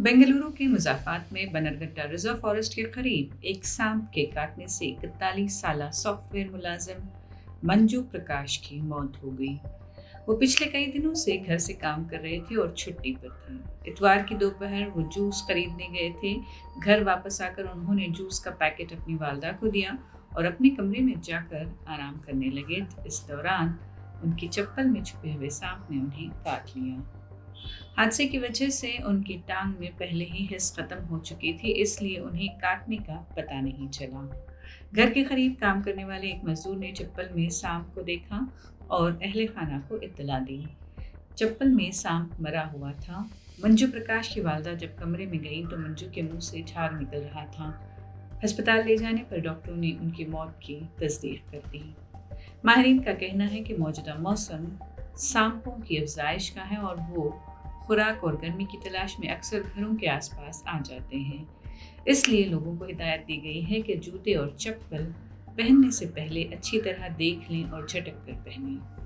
बेंगलुरु के मुज़ाफ़ात में Bannerghatta reserve forest के करीब एक सांप के काटने से 41 साला सॉफ्टवेयर मुलाजिम मंजू प्रकाश की मौत हो गई। वो पिछले कई दिनों से घर से काम कर रहे थे और छुट्टी पर थे। इतवार की दोपहर वो जूस खरीदने गए थे। घर वापस आकर उन्होंने जूस का पैकेट अपनी वालदा को दिया और अपने कमरे में जाकर आराम करने लगे। इस दौरान उनकी चप्पल में छुपे हुए सांप ने उन्हें काट लिया। हादसे की वजह से उनकी टांग में पहले ही हिस्स खत्म हो चुकी थी, इसलिए उन्हें काटने का पता नहीं चला। घर के करीब काम करने वाले एक मजदूर ने चप्पल में सांप को देखा और अहले खाना को इत्तला दी। चप्पल में सांप मरा हुआ था। मंजू प्रकाश की वालदा जब कमरे में गई तो मंजू के मुंह से झाग निकल रहा था। अस्पताल ले जाने पर डॉक्टरों ने उनकी मौत की तस्दीक कर दी। माहिरीन का कहना है कि मौजूदा मौसम सांपों की अफजाइश का है और वो खुराक और गर्मी की तलाश में अक्सर घरों के आसपास आ जाते हैं। इसलिए लोगों को हिदायत दी गई है कि जूते और चप्पल पहनने से पहले अच्छी तरह देख लें और झटक कर पहनें।